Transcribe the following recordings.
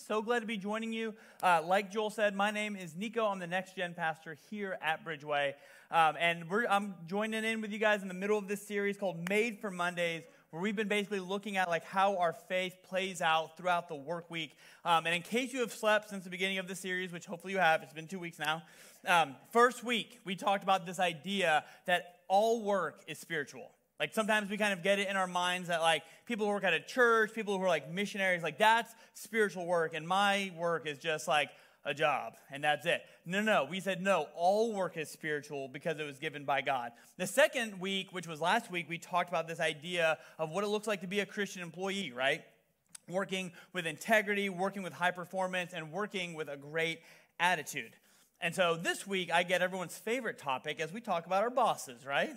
So glad to be joining you. Like Joel said, my name is Niko. I'm the next Gen Pastor here at Bridgeway. I'm joining in with you guys in the middle of this series called Made for Mondays, where we've been basically looking at like how our faith plays out throughout the work week. And in case you have slept since the beginning of the series, which hopefully you have, it's been 2 weeks now. First week, we talked about this idea that all work is spiritual. Like sometimes we kind of get it in our minds that like people who work at a church, people who are like missionaries, like that's spiritual work and my work is just like a job and that's it. No. We said no, all work is spiritual because it was given by God. The second week, which was last week, we talked about this idea of what it looks like to be a Christian employee, right? Working with integrity, working with high performance, and working with a great attitude. And so this week, I get everyone's favorite topic as we talk about our bosses, right?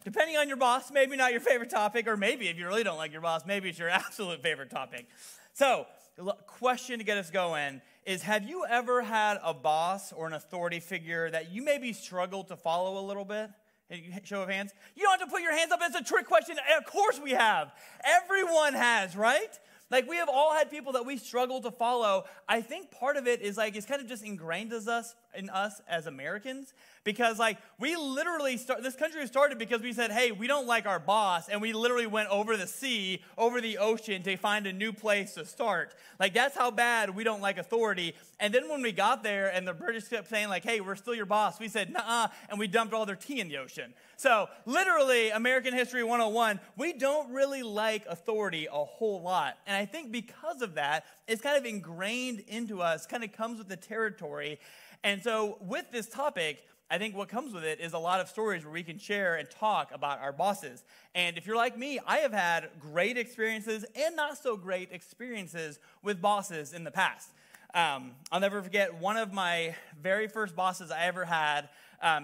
Depending on your boss, maybe not your favorite topic, or maybe if you really don't like your boss, maybe it's your absolute favorite topic. So, the question to get us going is, have you ever had a boss or an authority figure that you maybe struggled to follow a little bit? Show of hands. You don't have to put your hands up. It's a trick question. Of course we have. Everyone has, right? Like we have all had people that we struggle to follow. I think part of it is like it's kind of just ingrained in us as Americans. Because like we literally this country was started because we said, hey, we don't like our boss, and we literally went over the sea, over the ocean to find a new place to start. Like that's how bad we don't like authority. And then when we got there and the British kept saying like, hey, we're still your boss, we said, nuh-uh, and we dumped all their tea in the ocean. So literally, American History 101, we don't really like authority a whole lot. And I think because of that, it's kind of ingrained into us, kind of comes with the territory. And so with this topic, I think what comes with it is a lot of stories where we can share and talk about our bosses. And if you're like me, I have had great experiences and not so great experiences with bosses in the past. I'll never forget one of my very first bosses I ever had.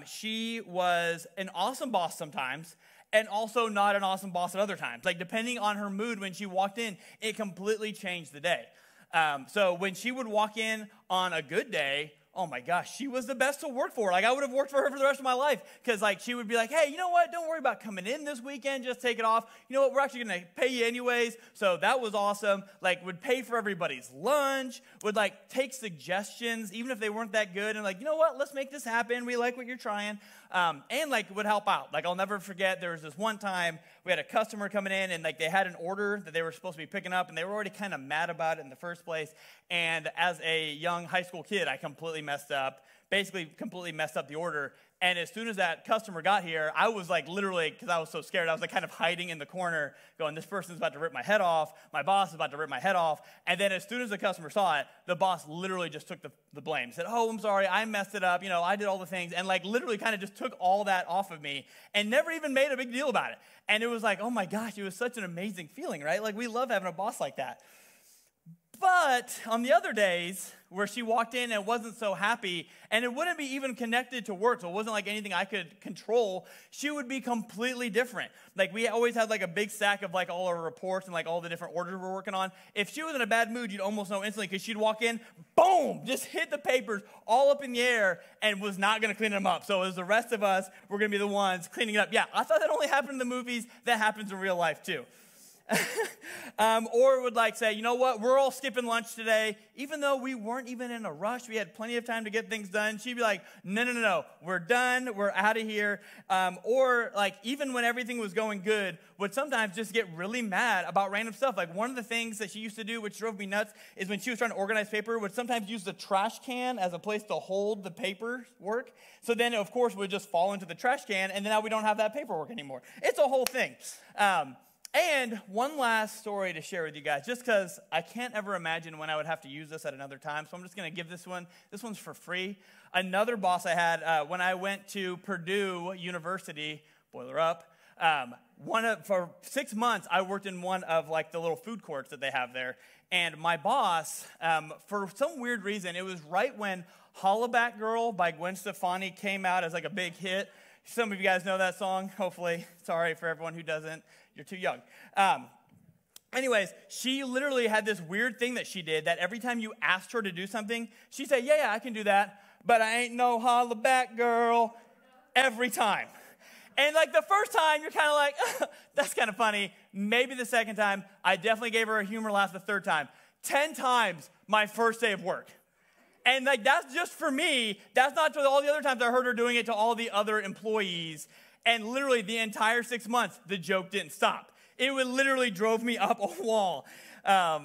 She was an awesome boss sometimes and also not an awesome boss at other times. Like depending on her mood when she walked in, it completely changed the day. So when she would walk in on a good day, oh my gosh, she was the best to work for. Like I would have worked for her for the rest of my life because like she would be like, hey, you know what? Don't worry about coming in this weekend. Just take it off. You know what? We're actually going to pay you anyways. So that was awesome. Like would pay for everybody's lunch, would like take suggestions, even if they weren't that good. And like, you know what? Let's make this happen. We like what you're trying. And like would help out. Like I'll never forget there was this one time we had a customer coming in and like they had an order that they were supposed to be picking up and they were already kind of mad about it in the first place. And as a young high school kid, I completely messed up the order. And as soon as that customer got here, I was like literally, because I was so scared, I was like kind of hiding in the corner going, this person's about to rip my head off. My boss is about to rip my head off. And then as soon as the customer saw it, the boss literally just took the blame. Said, oh, I'm sorry, I messed it up. You know, I did all the things. And like literally kind of just took all that off of me and never even made a big deal about it. And it was like, oh my gosh, it was such an amazing feeling, right? Like we love having a boss like that. But on the other days where she walked in and wasn't so happy, and it wouldn't be even connected to work, so it wasn't like anything I could control, she would be completely different. Like we always had like a big stack of like all our reports and like all the different orders we're working on. If she was in a bad mood, you'd almost know instantly because she'd walk in, boom, just hit the papers all up in the air and was not going to clean them up. So as the rest of us, we're going to be the ones cleaning it up. Yeah, I thought that only happened in the movies. That happens in real life too. Or would like say, you know what, we're all skipping lunch today, even though we weren't even in a rush, we had plenty of time to get things done. She'd be like, no, we're done, we're out of here. Or like even when everything was going good, would sometimes just get really mad about random stuff. Like one of the things that she used to do, which drove me nuts, is when she was trying to organize paper, would sometimes use the trash can as a place to hold the paperwork. So then of course would just fall into the trash can, and then now we don't have that paperwork anymore. It's a whole thing. And one last story to share with you guys, just because I can't ever imagine when I would have to use this at another time, so I'm just going to give this one. This one's for free. Another boss I had when I went to Purdue University, boiler up, for 6 months I worked in one of like the little food courts that they have there. And my boss, for some weird reason, it was right when Hollaback Girl by Gwen Stefani came out as like a big hit. Some of you guys know that song, hopefully. Sorry for everyone who doesn't. You're too young. Anyways, she literally had this weird thing that she did that every time you asked her to do something, she'd say, yeah, I can do that, but I ain't no Hollaback Girl every time. And like the first time, you're kind of like, that's kind of funny. Maybe the second time, I definitely gave her a humor laugh the third time. 10 times my first day of work. And like that's just for me. That's not to all the other times I heard her doing it to all the other employees. And literally the entire 6 months, the joke didn't stop. It would literally drove me up a wall.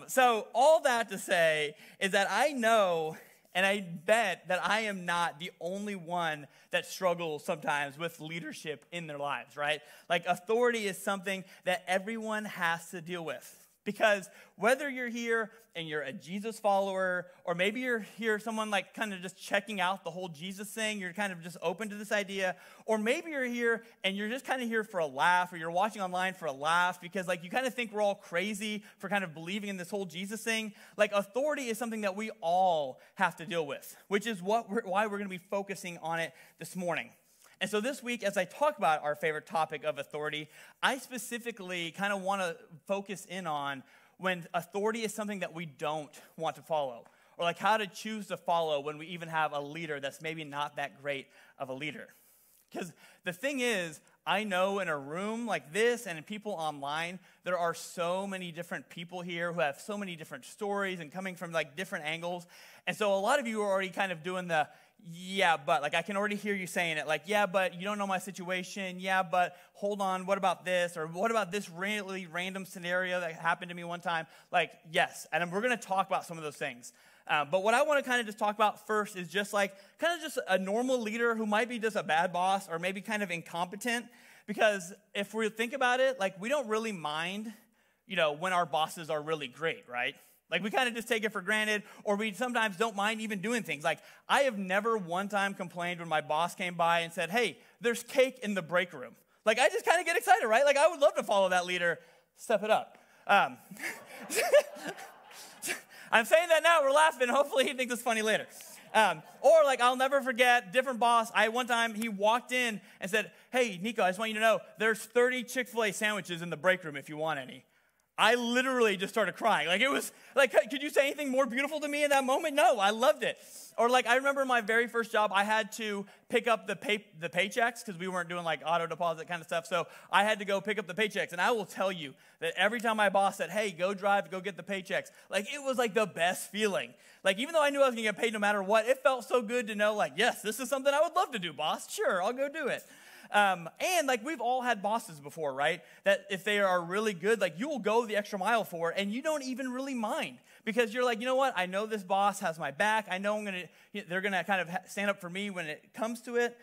So all that to say is that I know, and I bet that I am not the only one that struggles sometimes with leadership in their lives, right? Like authority is something that everyone has to deal with. Because whether you're here and you're a Jesus follower, or maybe you're here someone like kind of just checking out the whole Jesus thing, you're kind of just open to this idea, or maybe you're here and you're just kind of here for a laugh, or you're watching online for a laugh because like you kind of think we're all crazy for kind of believing in this whole Jesus thing. Like authority is something that we all have to deal with, which is why we're going to be focusing on it this morning. And so this week, as I talk about our favorite topic of authority, I specifically kind of want to focus in on when authority is something that we don't want to follow, or like how to choose to follow when we even have a leader that's maybe not that great of a leader. Because the thing is, I know in a room like this and in people online, there are so many different people here who have so many different stories and coming from like different angles. And so a lot of you are already kind of doing the, yeah, but, like I can already hear you saying it, like, yeah, but you don't know my situation, yeah, but hold on, what about this, or what about this really random scenario that happened to me one time? Like, yes, and we're going to talk about some of those things. But what I want to kind of just talk about first is just like, kind of just a normal leader who might be just a bad boss or maybe kind of incompetent, because if we think about it, like, we don't really mind, when our bosses are really great, right? Like, we kind of just take it for granted, or we sometimes don't mind even doing things. Like, I have never one time complained when my boss came by and said, hey, there's cake in the break room. Like, I just kind of get excited, right? Like, I would love to follow that leader. Step it up. I'm saying that now, we're laughing. Hopefully he thinks it's funny later. Or like, I'll never forget, different boss. One time he walked in and said, hey, Niko, I just want you to know, there's 30 Chick-fil-A sandwiches in the break room if you want any. I literally just started crying. Like, it was, like, could you say anything more beautiful to me in that moment? No, I loved it. Or, like, I remember my very first job, I had to pick up the paychecks because we weren't doing, like, auto deposit kind of stuff. So I had to go pick up the paychecks. And I will tell you that every time my boss said, hey, go drive, go get the paychecks, like, it was, like, the best feeling. Like, even though I knew I was going to get paid no matter what, it felt so good to know, like, yes, this is something I would love to do, boss. Sure, I'll go do it. And like we've all had bosses before, right? That if they are really good, like you will go the extra mile for, and you don't even really mind because you're like, you know what? I know this boss has my back. I know they're gonna kind of stand up for me when it comes to it.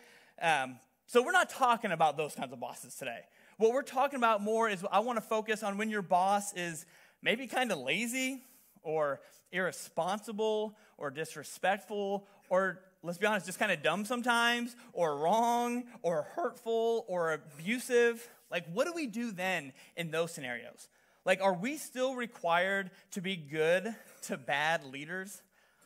So we're not talking about those kinds of bosses today. What we're talking about more is I want to focus on when your boss is maybe kind of lazy or irresponsible or disrespectful or, let's be honest, just kind of dumb sometimes, or wrong, or hurtful, or abusive. Like, what do we do then in those scenarios? Like, are we still required to be good to bad leaders?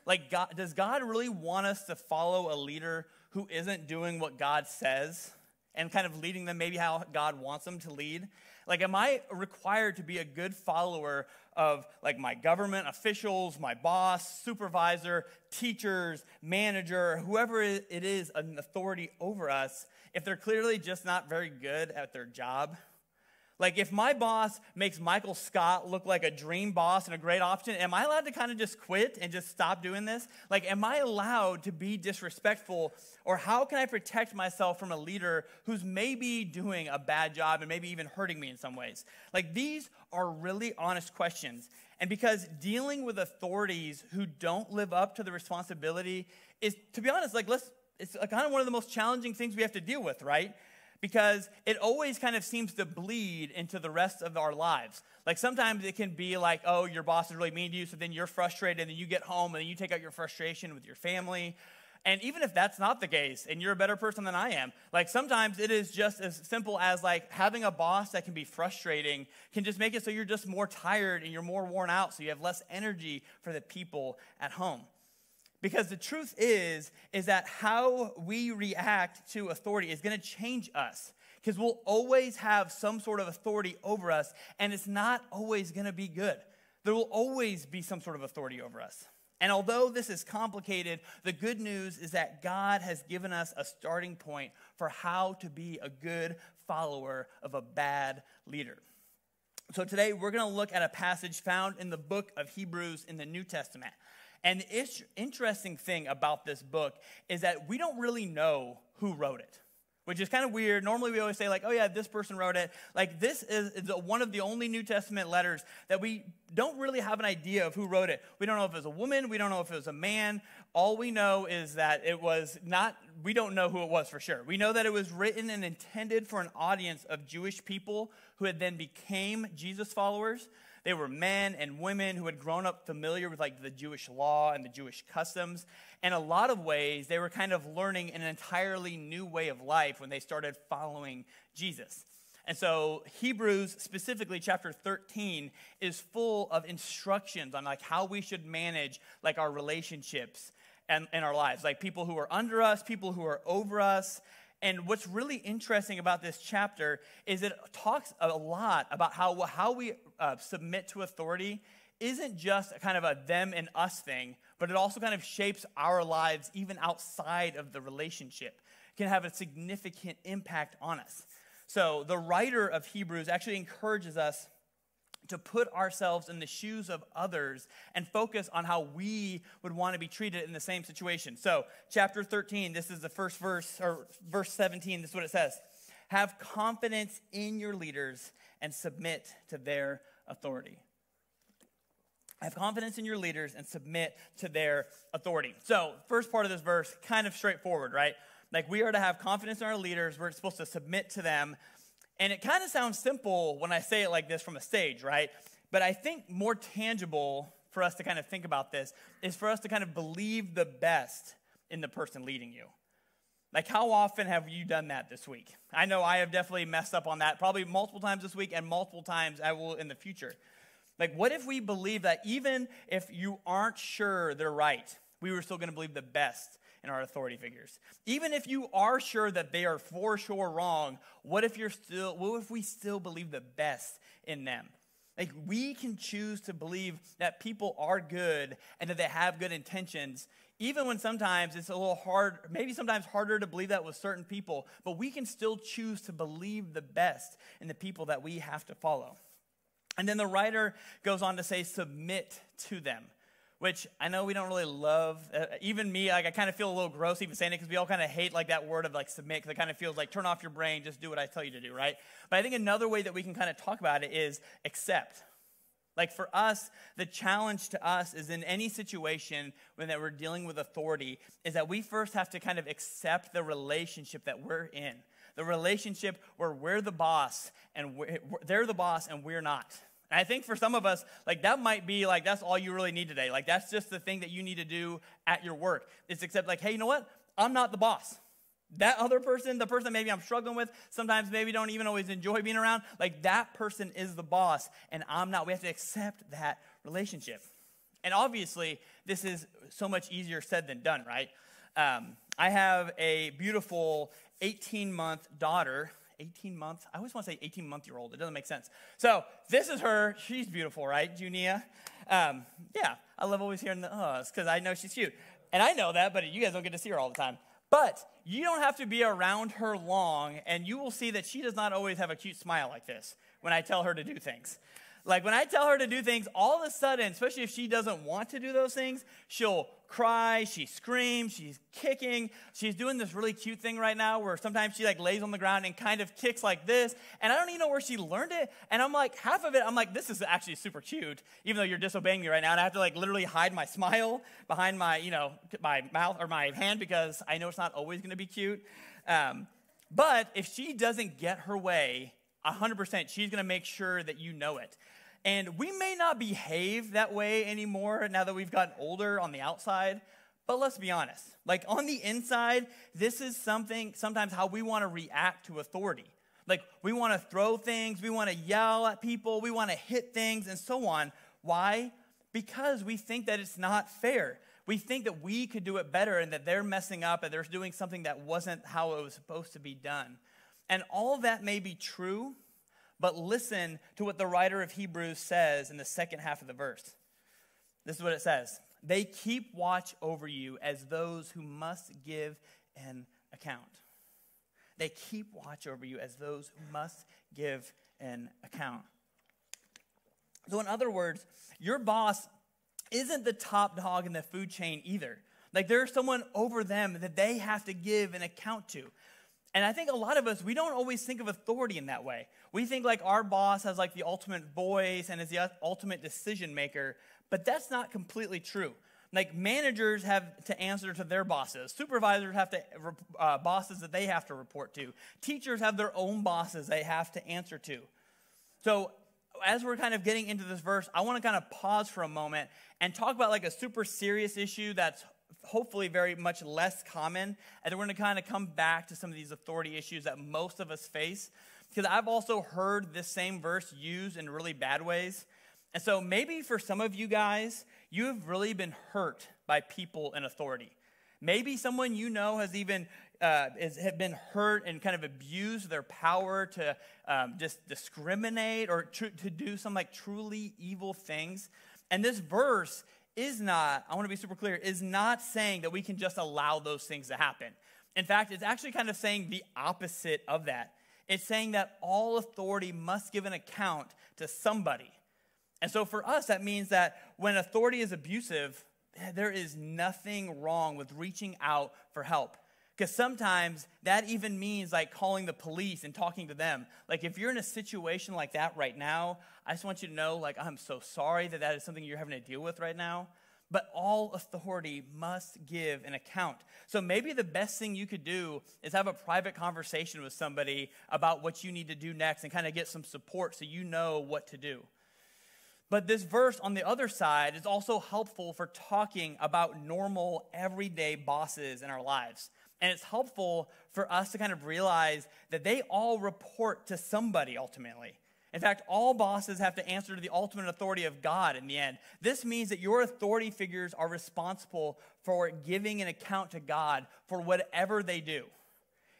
Like, does God really want us to follow a leader who isn't doing what God says and kind of leading them maybe how God wants them to lead? Like, am I required to be a good follower of, like, my government officials, my boss, supervisor, teachers, manager, whoever it is an authority over us, if they're clearly just not very good at their job? Like, if my boss makes Michael Scott look like a dream boss and a great option, am I allowed to kind of just quit and just stop doing this? Like, am I allowed to be disrespectful? Or how can I protect myself from a leader who's maybe doing a bad job and maybe even hurting me in some ways? Like, these are really honest questions. And because dealing with authorities who don't live up to the responsibility is, to be honest, like, it's kind of one of the most challenging things we have to deal with, right? Because it always kind of seems to bleed into the rest of our lives. Like, sometimes it can be like, oh, your boss is really mean to you, so then you're frustrated, and then you get home, and then you take out your frustration with your family. And even if that's not the case, and you're a better person than I am, like, sometimes it is just as simple as, like, having a boss that can be frustrating can just make it so you're just more tired and you're more worn out, so you have less energy for the people at home. Because the truth is that how we react to authority is going to change us. Because we'll always have some sort of authority over us, and it's not always going to be good. There will always be some sort of authority over us. And although this is complicated, the good news is that God has given us a starting point for how to be a good follower of a bad leader. So today we're going to look at a passage found in the book of Hebrews in the New Testament. And the interesting thing about this book is that we don't really know who wrote it, which is kind of weird. Normally we always say like, oh yeah, this person wrote it. Like this is one of the only New Testament letters that we don't really have an idea of who wrote it. We don't know if it was a woman. We don't know if it was a man. All we know is that it was not, we don't know who it was for sure. We know that it was written and intended for an audience of Jewish people who had then became Jesus followers. They were men and women who had grown up familiar with like the Jewish law and the Jewish customs. In a lot of ways, they were kind of learning an entirely new way of life when they started following Jesus. And so Hebrews, specifically chapter 13, is full of instructions on like how we should manage like our relationships and in our lives. Like people who are under us, people who are over us. And what's really interesting about this chapter is it talks a lot about how we submit to authority isn't just kind of a them and us thing, but it also kind of shapes our lives even outside of the relationship. It can have a significant impact on us. So the writer of Hebrews actually encourages us to put ourselves in the shoes of others and focus on how we would want to be treated in the same situation. So chapter 13, this is the first verse, or verse 17, this is what it says. Have confidence in your leaders and submit to their authority. Have confidence in your leaders and submit to their authority. So first part of this verse, kind of straightforward, right? Like we are to have confidence in our leaders. We're supposed to submit to them. And it kind of sounds simple when I say it like this from a stage, right? But I think more tangible for us to kind of think about this is for us to kind of believe the best in the person leading you. Like how often have you done that this week? I know I have definitely messed up on that, probably multiple times this week and multiple times I will in the future. Like what if we believe that even if you aren't sure they're right, we were still going to believe the best in our authority figures? Even if you are sure that they are for sure wrong, what if we still believe the best in them? Like we can choose to believe that people are good and that they have good intentions, even when sometimes it's a little hard, maybe sometimes harder to believe that with certain people, but we can still choose to believe the best in the people that we have to follow. And then the writer goes on to say, submit to them, which I know we don't really love. Even me, like I kind of feel a little gross even saying it because we all kind of hate like that word of like submit because it kind of feels like turn off your brain, just do what I tell you to do, right? But I think another way that we can kind of talk about it is accept. Like for us, the challenge to us is in any situation when that we're dealing with authority is that we first have to kind of accept the relationship that we're in. The relationship where we're the boss and they're the boss and we're not. And I think for some of us, like that might be like, that's all you really need today. Like that's just the thing that you need to do at your work. It's accept like, hey, you know what? I'm not the boss. That other person, the person maybe I'm struggling with, sometimes maybe don't even always enjoy being around, like that person is the boss and I'm not. We have to accept that relationship. And obviously, this is so much easier said than done, right? I have a beautiful 18-month daughter. 18 months. I always want to say 18-month-year-old. It doesn't make sense. So this is her. She's beautiful, right, Junia? Yeah, I love always hearing the uhs because I know she's cute. And I know that, but you guys don't get to see her all the time. But you don't have to be around her long, and you will see that she does not always have a cute smile like this when I tell her to do things. Like when I tell her to do things, all of a sudden, especially if she doesn't want to do those things, she'll cry, she screams, she's kicking. She's doing this really cute thing right now where sometimes she like lays on the ground and kind of kicks like this. And I don't even know where she learned it. And I'm like, half of it, I'm like, this is actually super cute, even though you're disobeying me right now. And I have to like literally hide my smile behind my, my mouth or my hand because I know it's not always going to be cute. But if she doesn't get her way, 100%, she's going to make sure that you know it. And we may not behave that way anymore now that we've gotten older on the outside, but let's be honest. Like on the inside, this is sometimes how we want to react to authority. Like we want to throw things, we want to yell at people, we want to hit things and so on. Why? Because we think that it's not fair. We think that we could do it better and that they're messing up and they're doing something that wasn't how it was supposed to be done. And all that may be true, but listen to what the writer of Hebrews says in the second half of the verse. This is what it says. They keep watch over you as those who must give an account. They keep watch over you as those who must give an account. So in other words, your boss isn't the top dog in the food chain either. Like there's someone over them that they have to give an account to. And I think a lot of us, we don't always think of authority in that way. We think like our boss has like the ultimate voice and is the ultimate decision maker, but that's not completely true. Like managers have to answer to their bosses. Supervisors have to bosses that they have to report to. Teachers have their own bosses they have to answer to. So as we're kind of getting into this verse, I want to kind of pause for a moment and talk about like a super serious issue that's hopefully very much less common. And then we're going to kind of come back to some of these authority issues that most of us face. Because I've also heard this same verse used in really bad ways. And so maybe for some of you guys, you have really been hurt by people in authority. Maybe someone you know has even have been hurt and kind of abused their power to just discriminate or to do some like truly evil things. And this verse is not, I want to be super clear, is not saying that we can just allow those things to happen. In fact, it's actually kind of saying the opposite of that. It's saying that all authority must give an account to somebody. And so for us, that means that when authority is abusive, there is nothing wrong with reaching out for help. Because sometimes that even means like calling the police and talking to them. Like if you're in a situation like that right now, I just want you to know, like, I'm so sorry that that is something you're having to deal with right now. But all authority must give an account. So maybe the best thing you could do is have a private conversation with somebody about what you need to do next and kind of get some support so you know what to do. But this verse on the other side is also helpful for talking about normal, everyday bosses in our lives. And it's helpful for us to kind of realize that they all report to somebody ultimately. In fact, all bosses have to answer to the ultimate authority of God in the end. This means that your authority figures are responsible for giving an account to God for whatever they do.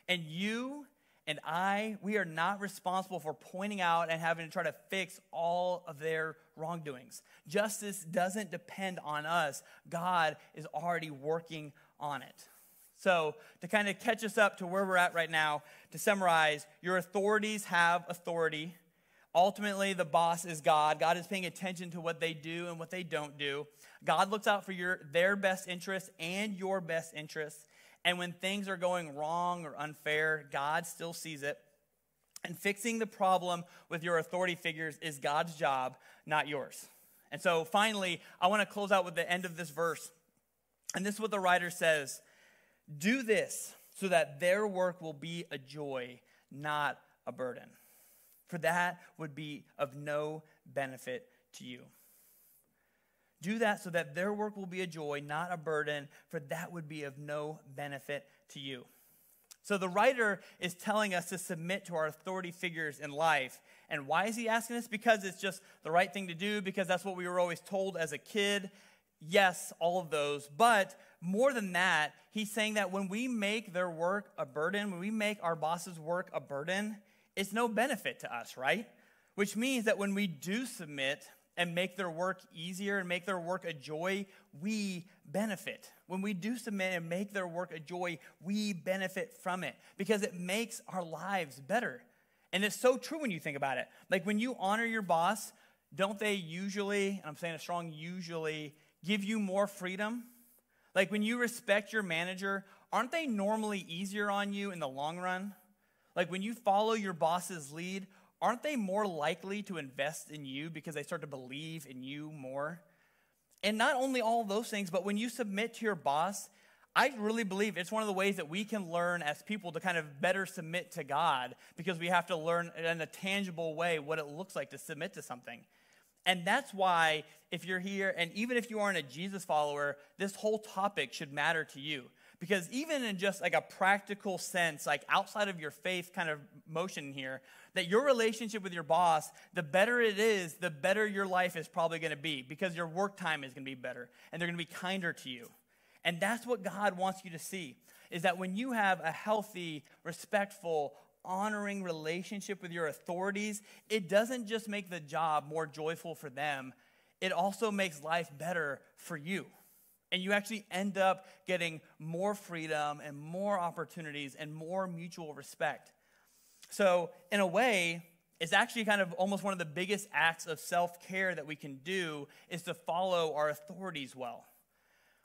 And you and we are not responsible for pointing out and having to try to fix all of their wrongdoings. Justice doesn't depend on us. God is already working on it. So to kind of catch us up to where we're at right now, to summarize, your authorities have authority. Ultimately, the boss is God. God is paying attention to what they do and what they don't do. God looks out for their best interests and your best interests. And when things are going wrong or unfair, God still sees it. And fixing the problem with your authority figures is God's job, not yours. And so finally, I want to close out with the end of this verse. And this is what the writer says. Do this so that their work will be a joy, not a burden. For that would be of no benefit to you. Do that so that their work will be a joy, not a burden, for that would be of no benefit to you. So the writer is telling us to submit to our authority figures in life. And why is he asking this? Because it's just the right thing to do, because that's what we were always told as a kid. Yes, all of those. But more than that, he's saying that when we make their work a burden, when we make our boss's work a burden, it's no benefit to us, right? Which means that when we do submit and make their work easier and make their work a joy, we benefit. When we do submit and make their work a joy, we benefit from it because it makes our lives better. And it's so true when you think about it. Like when you honor your boss, don't they usually, and I'm saying a strong usually, give you more freedom? Like when you respect your manager, aren't they normally easier on you in the long run? Like when you follow your boss's lead, aren't they more likely to invest in you because they start to believe in you more? And not only all those things, but when you submit to your boss, I really believe it's one of the ways that we can learn as people to kind of better submit to God, because we have to learn in a tangible way what it looks like to submit to something. And that's why if you're here, and even if you aren't a Jesus follower, this whole topic should matter to you. Because even in just like a practical sense, like outside of your faith kind of motion here, that your relationship with your boss, the better it is, the better your life is probably going to be, because your work time is going to be better and they're going to be kinder to you. And that's what God wants you to see, is that when you have a healthy, respectful, honoring relationship with your authorities, it doesn't just make the job more joyful for them, it also makes life better for you. And you actually end up getting more freedom and more opportunities and more mutual respect. So in a way, it's actually kind of almost one of the biggest acts of self-care that we can do is to follow our authorities well.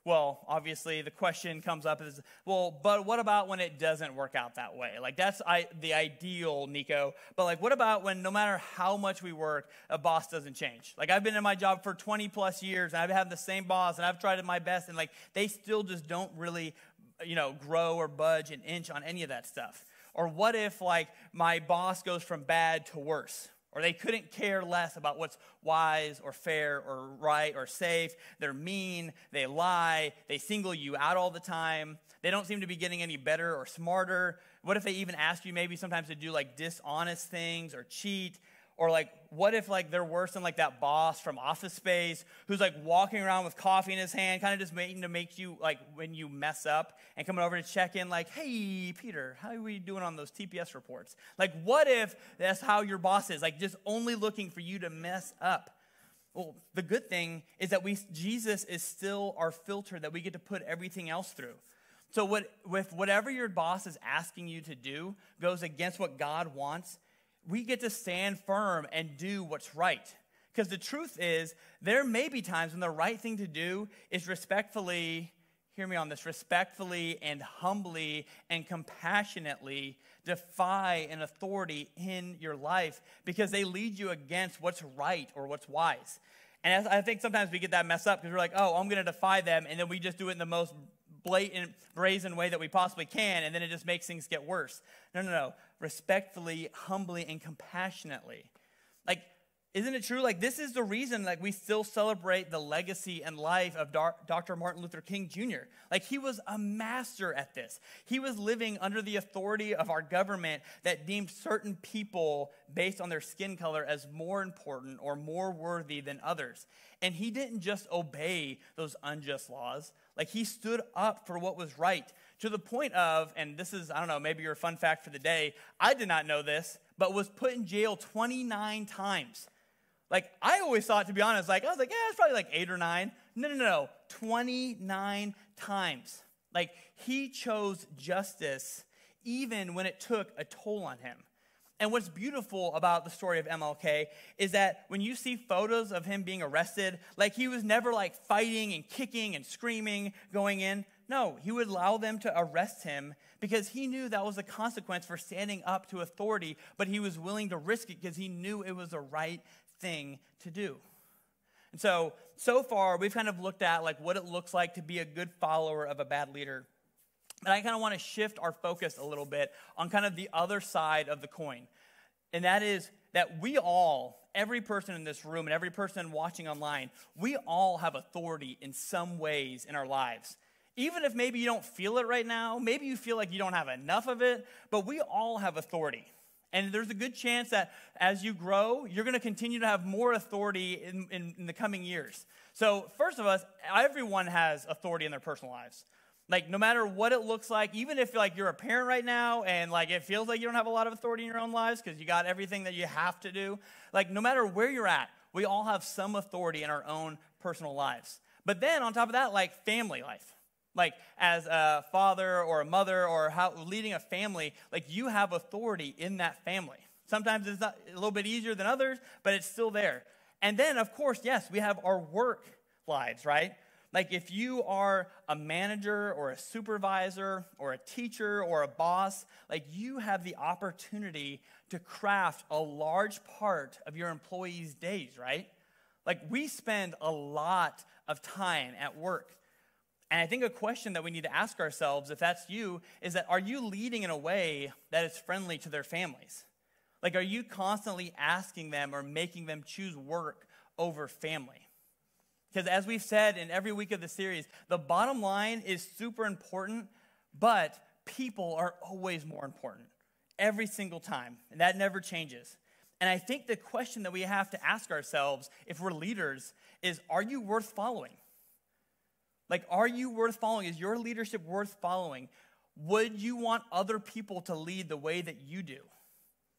Well, obviously, the question comes up is, well, but what about when it doesn't work out that way? Like, that's the ideal, Nico. But, like, what about when no matter how much we work, a boss doesn't change? Like, I've been in my job for 20-plus years, and I've had the same boss, and I've tried my best, and, like, they still just don't really, grow or budge an inch on any of that stuff. Or what if, like, my boss goes from bad to worse? Or they couldn't care less about what's wise or fair or right or safe. They're mean, they lie, they single you out all the time. They don't seem to be getting any better or smarter. What if they even ask you maybe sometimes to do like dishonest things or cheat? Or like, what if like they're worse than like that boss from Office Space who's like walking around with coffee in his hand, kind of just waiting to make you like when you mess up and coming over to check in like, hey, Peter, how are we doing on those TPS reports? Like, what if that's how your boss is, like just only looking for you to mess up? Well, the good thing is that Jesus is still our filter that we get to put everything else through. So whatever your boss is asking you to do goes against what God wants, we get to stand firm and do what's right. Because the truth is, there may be times when the right thing to do is respectfully, hear me on this, respectfully and humbly and compassionately defy an authority in your life because they lead you against what's right or what's wise. And I think sometimes we get that messed up because we're like, oh, I'm going to defy them, and then we just do it in the most blatant, brazen way that we possibly can, and then it just makes things get worse. No. Respectfully, humbly, and compassionately. Like, isn't it true? Like, this is the reason, like, we still celebrate the legacy and life of Dr. Martin Luther King Jr. Like, he was a master at this. He was living under the authority of our government that deemed certain people based on their skin color as more important or more worthy than others. And he didn't just obey those unjust laws. Like, he stood up for what was right to the point of, and this is, I don't know, maybe your fun fact for the day, I did not know this, but was put in jail 29 times. Like, I always thought, to be honest, I was like, yeah, it's probably like 8 or 9. No. 29 times. Like, he chose justice even when it took a toll on him. And what's beautiful about the story of MLK is that when you see photos of him being arrested, like he was never like fighting and kicking and screaming going in. No, he would allow them to arrest him because he knew that was a consequence for standing up to authority, but he was willing to risk it because he knew it was the right thing to do. And so far, we've kind of looked at like what it looks like to be a good follower of a bad leader. And I kind of want to shift our focus a little bit on kind of the other side of the coin. And that is that we all, every person in this room and every person watching online, we all have authority in some ways in our lives. Even if maybe you don't feel it right now, maybe you feel like you don't have enough of it, but we all have authority. And there's a good chance that as you grow, you're going to continue to have more authority in the coming years. So first of all, everyone has authority in their personal lives. Like, no matter what it looks like, even if like you're a parent right now and like it feels like you don't have a lot of authority in your own lives because you got everything that you have to do, like no matter where you're at, we all have some authority in our own personal lives. But then on top of that, like family life. Like as a father or a mother or leading a family, like you have authority in that family. Sometimes it's not a little bit easier than others, but it's still there. And then, of course, yes, we have our work lives, right? Like if you are a manager or a supervisor or a teacher or a boss, like you have the opportunity to craft a large part of your employees' days, right? Like we spend a lot of time at work. And I think a question that we need to ask ourselves, if that's you, is that are you leading in a way that is friendly to their families? Like are you constantly asking them or making them choose work over family? Because as we've said in every week of the series, the bottom line is super important, but people are always more important every single time, and that never changes. And I think the question that we have to ask ourselves if we're leaders is, are you worth following? Like, are you worth following? Is your leadership worth following? Would you want other people to lead the way that you do?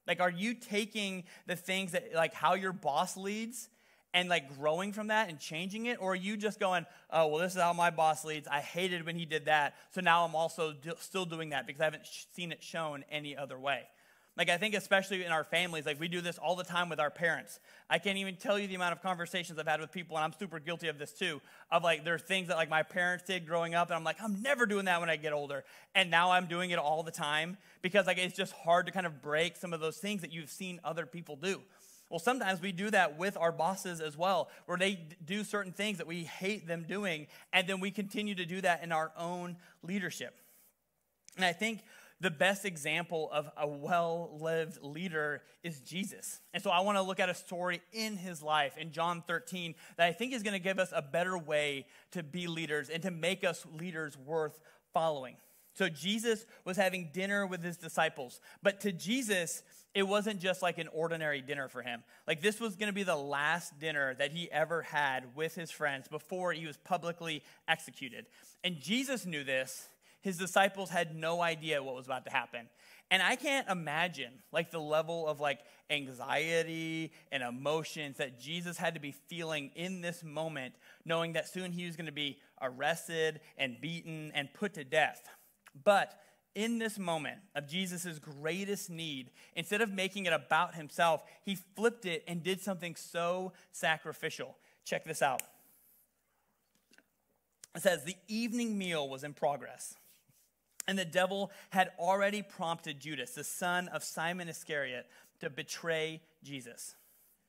Like, are you taking the things that, like how your boss leads and like growing from that and changing it? Or are you just going, oh, well, this is how my boss leads. I hated when he did that. So now I'm also still doing that because I haven't seen it shown any other way. Like, I think especially in our families, like we do this all the time with our parents. I can't even tell you the amount of conversations I've had with people, and I'm super guilty of this too, of like there's things that like my parents did growing up, and I'm like, I'm never doing that when I get older. And now I'm doing it all the time because like it's just hard to kind of break some of those things that you've seen other people do. Well, sometimes we do that with our bosses as well, where they do certain things that we hate them doing, and then we continue to do that in our own leadership. And I think the best example of a well-lived leader is Jesus. And so I want to look at a story in his life in John 13 that I think is going to give us a better way to be leaders and to make us leaders worth following. So Jesus was having dinner with his disciples, but to Jesus, it wasn't just like an ordinary dinner for him. Like this was going to be the last dinner that he ever had with his friends before he was publicly executed. And Jesus knew this. His disciples had no idea what was about to happen. And I can't imagine like the level of like anxiety and emotions that Jesus had to be feeling in this moment, knowing that soon he was going to be arrested and beaten and put to death. But in this moment of Jesus' greatest need, instead of making it about himself, he flipped it and did something so sacrificial. Check this out. It says, the evening meal was in progress, and the devil had already prompted Judas, the son of Simon Iscariot, to betray Jesus.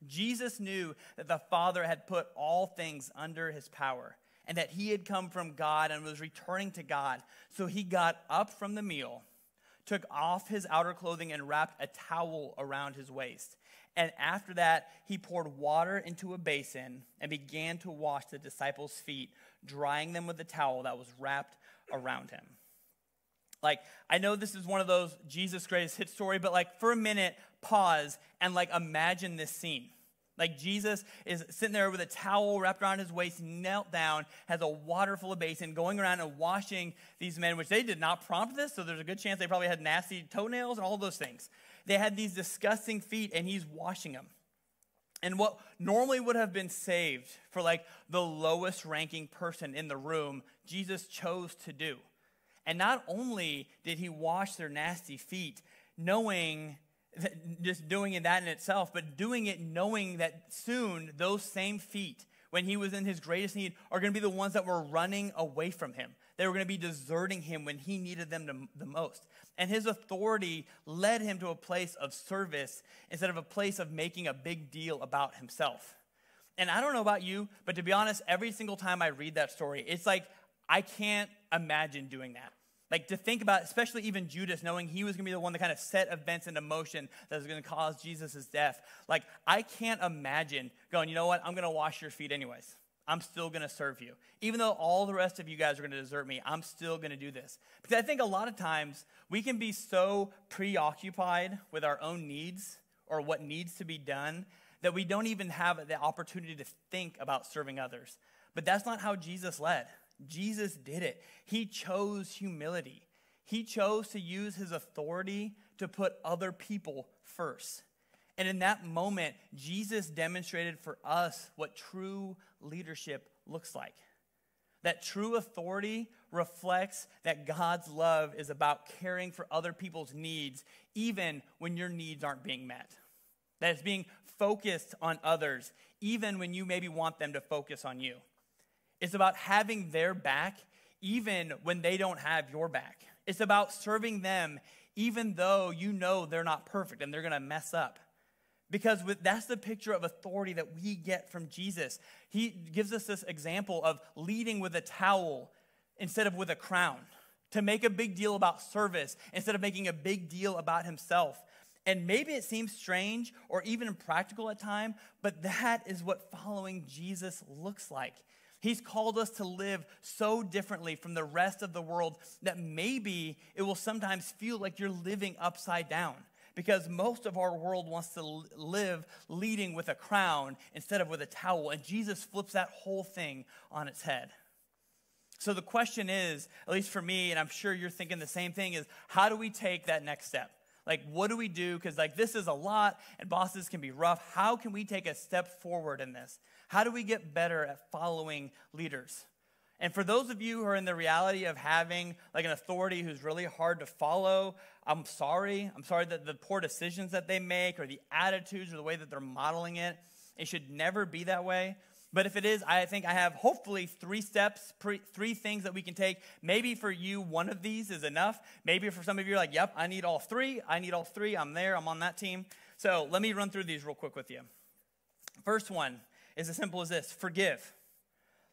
Jesus knew that the Father had put all things under his power, and that he had come from God and was returning to God. So he got up from the meal, took off his outer clothing, and wrapped a towel around his waist. And after that, he poured water into a basin and began to wash the disciples' feet, drying them with the towel that was wrapped around him. Like, I know this is one of those Jesus greatest hit story, but like for a minute, pause and like imagine this scene. Like Jesus is sitting there with a towel wrapped around his waist, knelt down, has a water full of basin, going around and washing these men, which they did not prompt this, so there's a good chance they probably had nasty toenails and all those things. They had these disgusting feet, and he's washing them. And what normally would have been saved for like the lowest ranking person in the room, Jesus chose to do. And not only did he wash their nasty feet, knowing just doing that in itself, but doing it knowing that soon those same feet, when he was in his greatest need, are going to be the ones that were running away from him. They were going to be deserting him when he needed them the most. And his authority led him to a place of service instead of a place of making a big deal about himself. And I don't know about you, but to be honest, every single time I read that story, it's like I can't imagine doing that. Like to think about, especially even Judas, knowing he was going to be the one that kind of set events into motion that was going to cause Jesus' death. Like I can't imagine going, you know what, I'm going to wash your feet anyways. I'm still going to serve you. Even though all the rest of you guys are going to desert me, I'm still going to do this. Because I think a lot of times we can be so preoccupied with our own needs or what needs to be done that we don't even have the opportunity to think about serving others. But that's not how Jesus led. Jesus did it. He chose humility. He chose to use his authority to put other people first. And in that moment, Jesus demonstrated for us what true leadership looks like. That true authority reflects that God's love is about caring for other people's needs, even when your needs aren't being met. That it's being focused on others, even when you maybe want them to focus on you. It's about having their back even when they don't have your back. It's about serving them even though you know they're not perfect and they're going to mess up. Because that's the picture of authority that we get from Jesus. He gives us this example of leading with a towel instead of with a crown. To make a big deal about service instead of making a big deal about himself. And maybe it seems strange or even impractical at times, but that is what following Jesus looks like. He's called us to live so differently from the rest of the world that maybe it will sometimes feel like you're living upside down because most of our world wants to live leading with a crown instead of with a towel, and Jesus flips that whole thing on its head. So the question is, at least for me, and I'm sure you're thinking the same thing, is how do we take that next step? Like, what do we do? Because like this is a lot and bosses can be rough. How can we take a step forward in this? How do we get better at following leaders? And for those of you who are in the reality of having like an authority who's really hard to follow, I'm sorry. I'm sorry that the poor decisions that they make or the attitudes or the way that they're modeling it, it should never be that way. But if it is, I think I have hopefully 3 steps, 3 things that we can take. Maybe for you, one of these is enough. Maybe for some of you, you're like, yep, I need all 3. I need all 3. I'm there. I'm on that team. So let me run through these real quick with you. First one is as simple as this: forgive.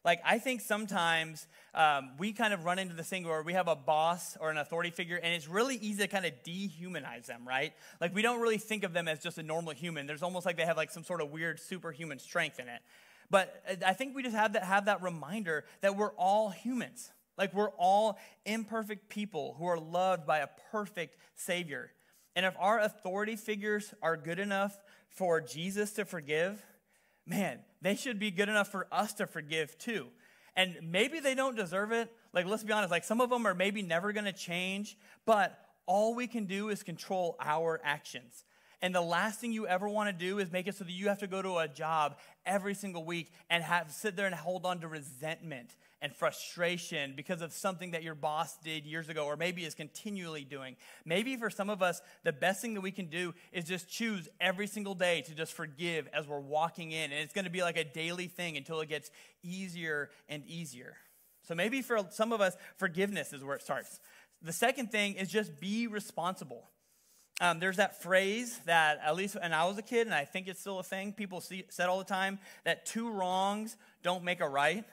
Like, I think sometimes we kind of run into this thing where we have a boss or an authority figure, and it's really easy to kind of dehumanize them, right? Like, we don't really think of them as just a normal human. There's almost like they have like some sort of weird superhuman strength in it. But I think we just have that reminder that we're all humans. Like, we're all imperfect people who are loved by a perfect Savior. And if our authority figures are good enough for Jesus to forgive, man, they should be good enough for us to forgive too. And maybe they don't deserve it. Like, let's be honest, like some of them are maybe never going to change, but all we can do is control our actions. And the last thing you ever want to do is make it so that you have to go to a job every single week and sit there and hold on to resentment and frustration because of something that your boss did years ago or maybe is continually doing. Maybe for some of us, the best thing that we can do is just choose every single day to just forgive as we're walking in. And it's going to be like a daily thing until it gets easier and easier. So maybe for some of us, forgiveness is where it starts. The second thing is just be responsible. There's that phrase that, at least when I was a kid, and I think it's still a thing, people said all the time, that 2 wrongs don't make a right.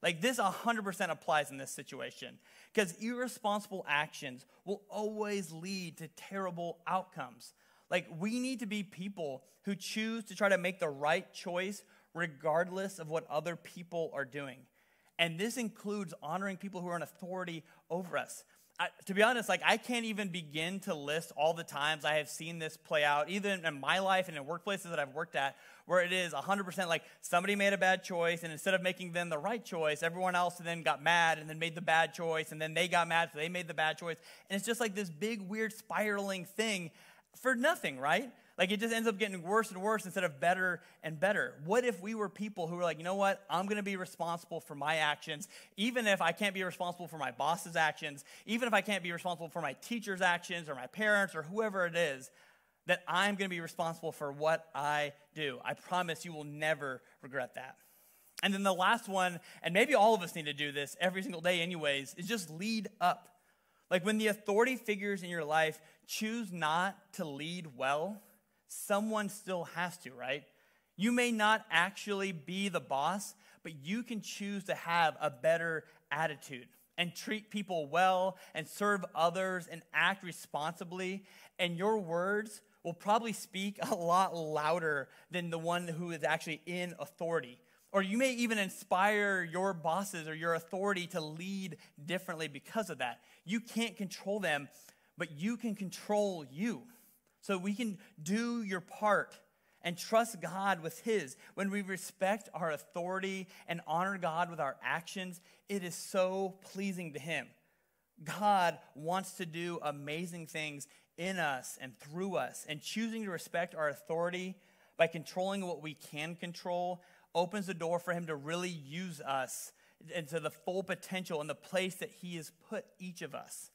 Like, this 100% applies in this situation, because irresponsible actions will always lead to terrible outcomes. Like, we need to be people who choose to try to make the right choice regardless of what other people are doing. And this includes honoring people who are in authority over us. To be honest, like, I can't even begin to list all the times I have seen this play out, even in my life and in workplaces that I've worked at, where it is 100% like somebody made a bad choice, and instead of making them the right choice, everyone else then got mad and then made the bad choice, and then they got mad, so they made the bad choice. And it's just like this big, weird, spiraling thing for nothing, right? Like, it just ends up getting worse and worse instead of better and better. What if we were people who were like, you know what? I'm going to be responsible for my actions, even if I can't be responsible for my boss's actions, even if I can't be responsible for my teacher's actions or my parents or whoever it is, that I'm going to be responsible for what I do. I promise you will never regret that. And then the last one, and maybe all of us need to do this every single day anyways, is just lead up. Like, when the authority figures in your life choose not to lead well, someone still has to, right? You may not actually be the boss, but you can choose to have a better attitude and treat people well and serve others and act responsibly. And your words will probably speak a lot louder than the one who is actually in authority. Or you may even inspire your bosses or your authority to lead differently because of that. You can't control them, but you can control you. So we can do your part and trust God with His. When we respect our authority and honor God with our actions, it is so pleasing to Him. God wants to do amazing things in us and through us. And choosing to respect our authority by controlling what we can control opens the door for Him to really use us into the full potential and the place that He has put each of us.